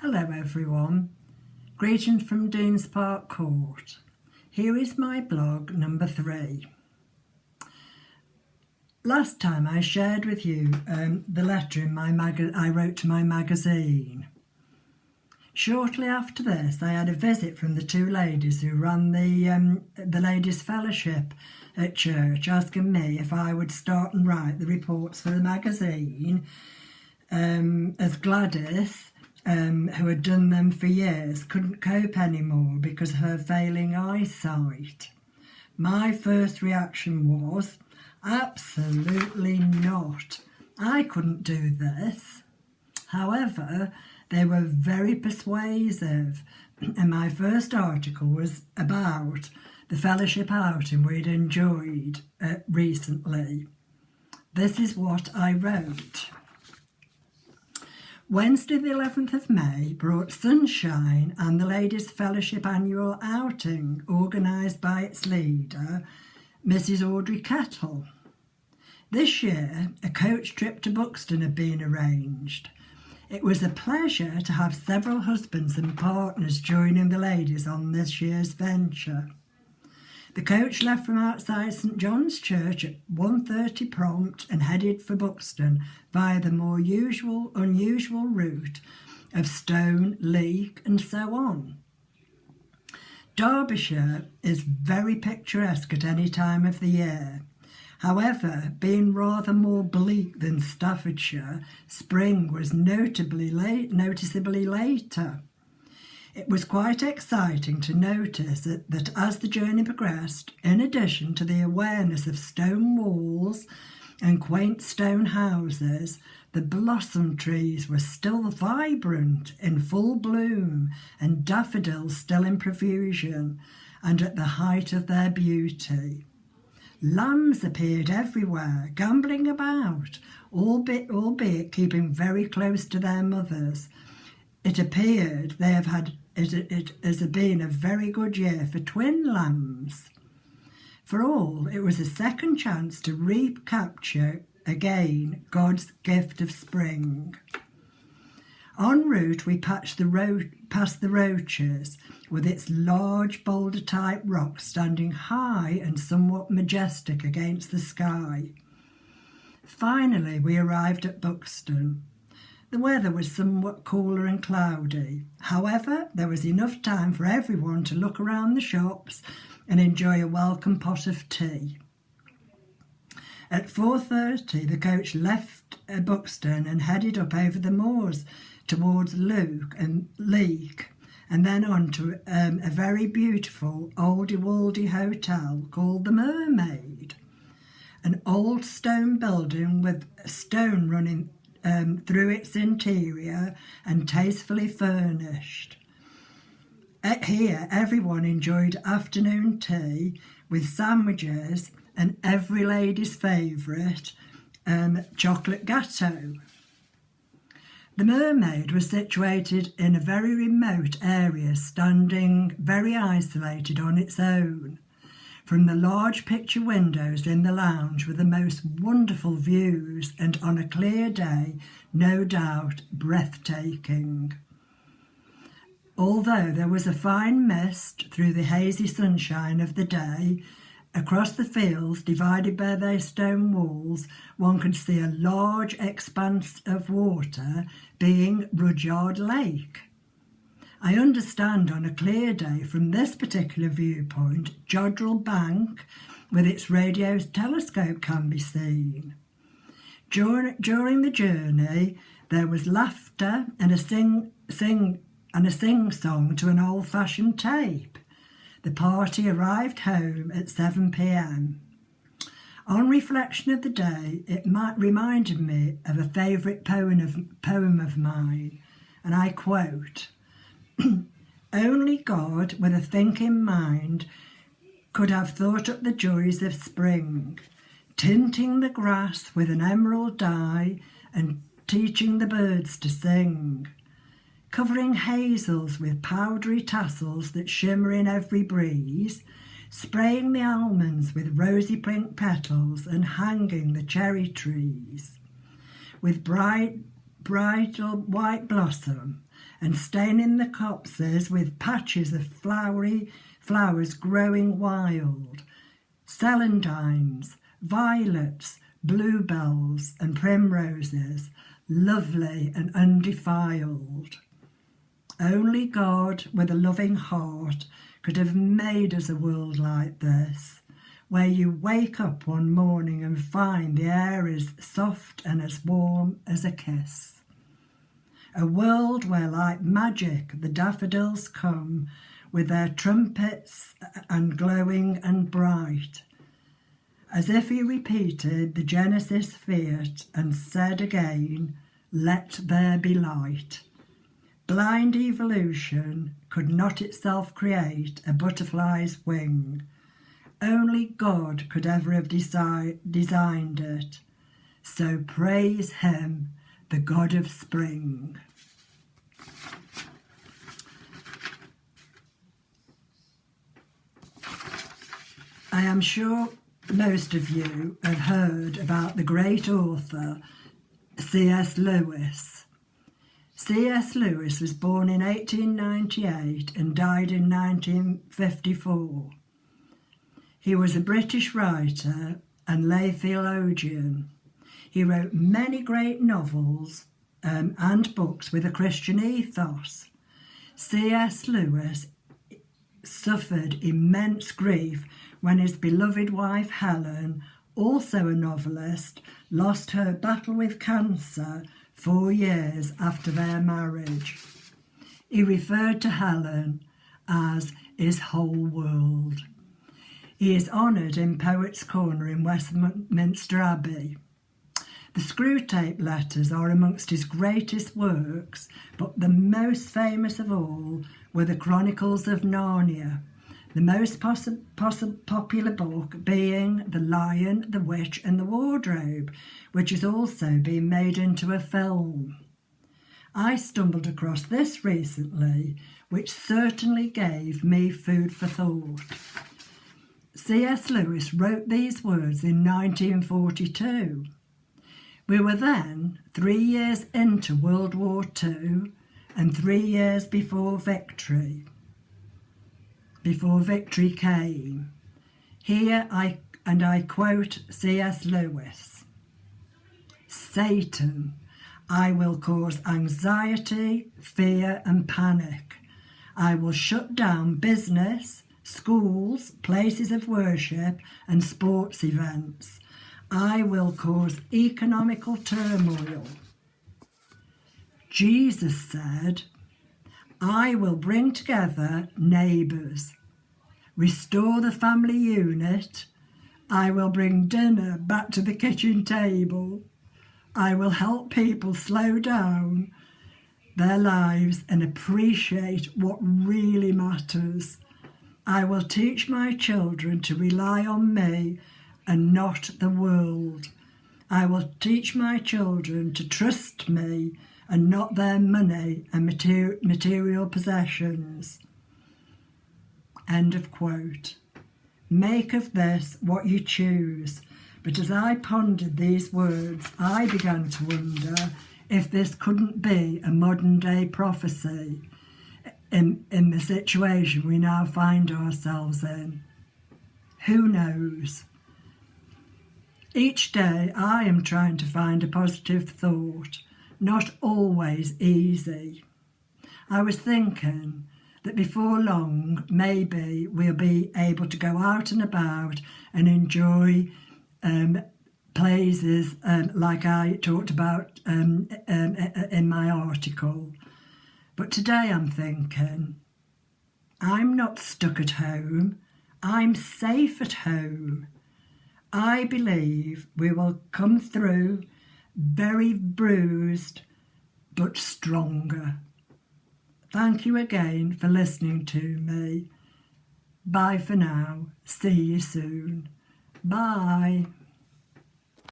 Hello everyone, greetings from Deans Park Court. Here is my blog number 3. Last time I shared with you the letter I wrote to my magazine. Shortly after this I had a visit from the two ladies who ran the Ladies' Fellowship at church, asking me if I would start and write the reports for the magazine, as Gladys, who had done them for years, couldn't cope anymore because of her failing eyesight. My first reaction was, absolutely not. I couldn't do this. However, they were very persuasive, and my first article was about the fellowship outing we'd enjoyed recently. This is what I wrote. Wednesday the 11th of May brought sunshine and the Ladies' Fellowship annual outing organised by its leader, Mrs. Audrey Kettle. This year, a coach trip to Buxton had been arranged. It was a pleasure to have several husbands and partners joining the ladies on this year's venture. The coach left from outside St John's Church at 1:30 prompt and headed for Buxton via the more unusual route of Stone, Leek and so on. Derbyshire is very picturesque at any time of the year. However, being rather more bleak than Staffordshire, spring was noticeably later. It was quite exciting to notice that as the journey progressed, in addition to the awareness of stone walls and quaint stone houses, the blossom trees were still vibrant, in full bloom, and daffodils still in profusion and at the height of their beauty. Lambs appeared everywhere, gambolling about, albeit keeping very close to their mothers. It appeared it has been a very good year for twin lambs. For all, it was a second chance to recapture again God's gift of spring. En route, we passed the Roaches, with its large boulder-type rocks standing high and somewhat majestic against the sky. Finally, we arrived at Buxton. The weather was somewhat cooler and cloudy. However, there was enough time for everyone to look around the shops and enjoy a welcome pot of tea. At 4:30, the coach left Buxton and headed up over the moors towards Leek, and then on to a very beautiful oldie-woldy hotel called the Mermaid, an old stone building with stone running through its interior and tastefully furnished. Here, everyone enjoyed afternoon tea with sandwiches and every lady's favourite, chocolate gâteau. The Mermaid was situated in a very remote area, standing very isolated on its own. From the large picture windows in the lounge were the most wonderful views, and on a clear day, no doubt, breathtaking. Although there was a fine mist through the hazy sunshine of the day, across the fields divided by their stone walls, one could see a large expanse of water, being Rudyard Lake. I understand on a clear day from this particular viewpoint, Jodrell Bank with its radio telescope can be seen. During the journey, there was laughter and a sing-song to an old-fashioned tape. The party arrived home at 7 p.m. On reflection of the day, it reminded me of a favourite poem of mine, and I quote, "Only God with a thinking mind could have thought up the joys of spring, tinting the grass with an emerald dye and teaching the birds to sing, covering hazels with powdery tassels that shimmer in every breeze, spraying the almonds with rosy pink petals and hanging the cherry trees, with bright bridal white blossom, and staining the copses with patches of flowery flowers growing wild, celandines, violets, bluebells and primroses, lovely and undefiled. Only God with a loving heart could have made us a world like this, where you wake up one morning and find the air is soft and as warm as a kiss. A world where, like magic, the daffodils come with their trumpets and glowing and bright, as if he repeated the Genesis fiat and said again, "Let there be light." Blind evolution could not itself create a butterfly's wing. Only God could ever have designed it. So praise him, the God of spring. I am sure most of you have heard about the great author C.S. Lewis. C.S. Lewis was born in 1898 and died in 1954. He was a British writer and lay theologian. He wrote many great novels and books with a Christian ethos. C.S. Lewis suffered immense grief when his beloved wife Helen, also a novelist, lost her battle with cancer 4 years after their marriage. He referred to Helen as his whole world. He is honoured in Poets' Corner in Westminster Abbey. The Screwtape Letters are amongst his greatest works, but the most famous of all were the Chronicles of Narnia, the most popular book being The Lion, the Witch and the Wardrobe, which has also been made into a film. I stumbled across this recently, which certainly gave me food for thought. C.S. Lewis wrote these words in 1942. We were then 3 years into World War II and 3 years before victory. Before victory came. Here I quote C.S. Lewis. Satan, I will cause anxiety, fear and panic. I will shut down business, schools, places of worship and sports events. I will cause economical turmoil. Jesus said, I will bring together neighbours, restore the family unit. I will bring dinner back to the kitchen table. I will help people slow down their lives and appreciate what really matters. I will teach my children to rely on me and not the world. I will teach my children to trust me and not their money and material possessions. End of quote. Make of this what you choose. But as I pondered these words, I began to wonder if this couldn't be a modern day prophecy in the situation we now find ourselves in. Who knows? Each day I am trying to find a positive thought. Not always easy. I was thinking that before long, maybe we'll be able to go out and about and enjoy places like I talked about in my article. But today I'm thinking, I'm not stuck at home. I'm safe at home. I believe we will come through very bruised, but stronger. Thank you again for listening to me. Bye for now. See you soon. Bye.